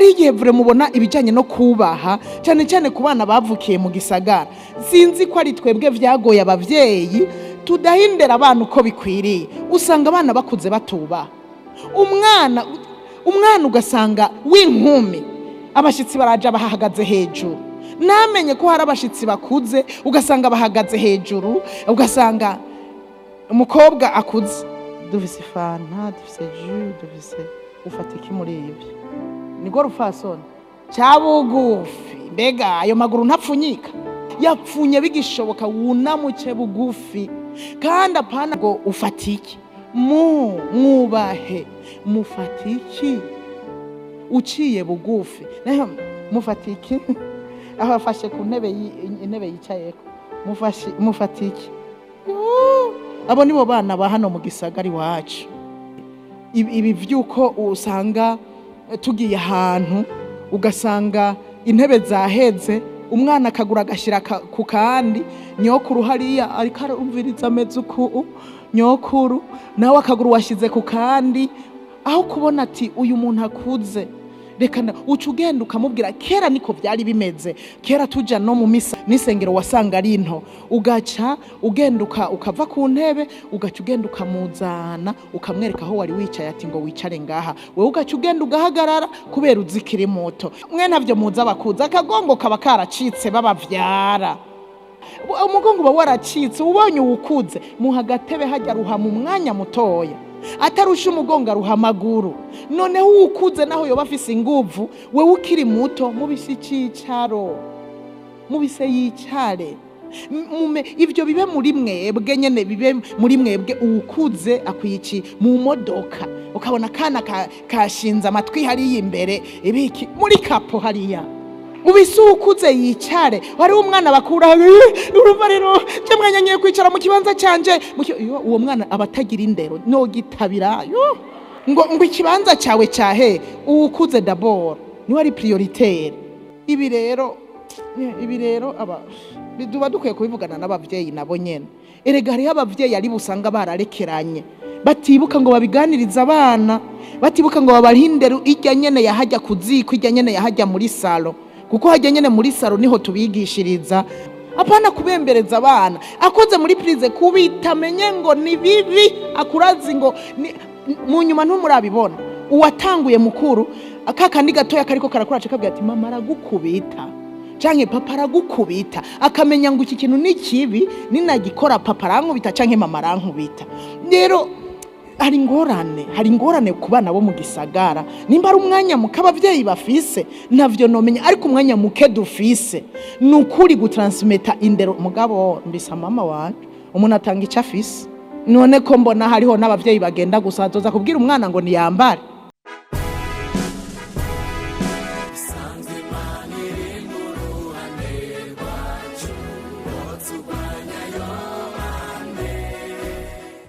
igihe vure mubona ibijanye no kubaha cyane cyane ku bana bavukiye mu gisagara. Sinzi ko ari twebwe vyagoye abavyeyi tudahindera abana uko bikwiriye. Usanga abana bakuze batubaha. Umwana ugasanga w'inkumi abashitsi baraja bahagaze hejuru. Namenye ko hari abashitsi bakuze ugasanga bahagaze hejuru, ugasanga umukobwa akuze dufise fanta, dufise jus, dufise ufata iki muri ibyo. Nigo rufasoni cyabugufi, mbega ayo maguru ntapfunyika, yapfunye bigishoboka wunamuke bugufi, kandi apana ngo ufatiki mwubahe mufatiki uciye bugufi. Naho mufatiki aho afashe ku ntebe yicayeko mufatiki. Abo nibo bana ba hano mu gisagari wacu. Ibi vyuko usanga tugiye ahantu ugasanga intebe zaheze, umwana akagura agashira ku kandi, nyokuru hariya ariko arumviriza ameze uku, nyokuru nawe akagura washize ku kandi, aho kubona ati uyu muntu akuze reka uca ugenda ukamubwira. Kera niko byari bimeze, kera tuja no mu misa n'isengero wasanga ari into, ugaca ugenda ukava ku ntebe, ugaca ugenda ukamuzana ukamwereka aho wari wicaye ati ngo wicare ngaha, wewe ugaca ugenda ugahagarara kubera uzikiri moto. Mwe navyo muza bakuza, akagongo kaba karacitse babavyara, umugongo uba waracitse, ubonye ukuze muha gatebe hajya ruha mu mwanya mutoya, atarusha umugongo aruha amaguru. None ukuze naho yoba afise inguvu, wewe ukiri muto mubise icicaro, mubise yicare. Ivyo bibe muri mwebwe nyene, bibe muri mwebwe. Ukuze akwiki mu modoka ukabona kana kashinze amatwi hariya imbere, ibiki muri kapo hariya, mubise ukuze yicare. Wari umwana bakura urumva rero cyamwanya ngiye kwicara mu kibanza canje, uwo mwana abatagira indero no gitabira ngo ikibanza cyawe cyahe. Ukuze d'abord ni wari prioritaire. Ibi rero biduba dukwiye kubivugana n'abavyeyi nabo nyene. Erega hari abavyeyi ari busanga bararekeranye, batibuka ngo babiganiriza abana, batibuka ngo babarindero ijya nyene yahajya kuziko, ijya nyene yahajya muri salo, kuko hajya nyene muri salo niho tubigishiriza. Apana kubembereza abana, akoze muri prize kubita menye ngo ni bibi, akurazi ngo mu nyuma ntumurabibona. Uwatanguye mukuru akakandi gatoya kariko karakura cakabwira ati mama aragukubita canke papa aragukubita, akamenya ngo iki kintu ni kibi, ninagikora papa arankubita canke mama arankubita. Rero hari ingorane ku bana bo mu gisagara. Nimba ari umwanya muke abavyeyi bafise navyo nomenya, ariko umwanya muke dufise nukuri gutransmeta indero. Mugabo mbisa mama wacu umuntu atanga icyo afise. None ko mbona hariho n'abavyeyi bagenda gusa azoza kubwira umwana ngo niyambare.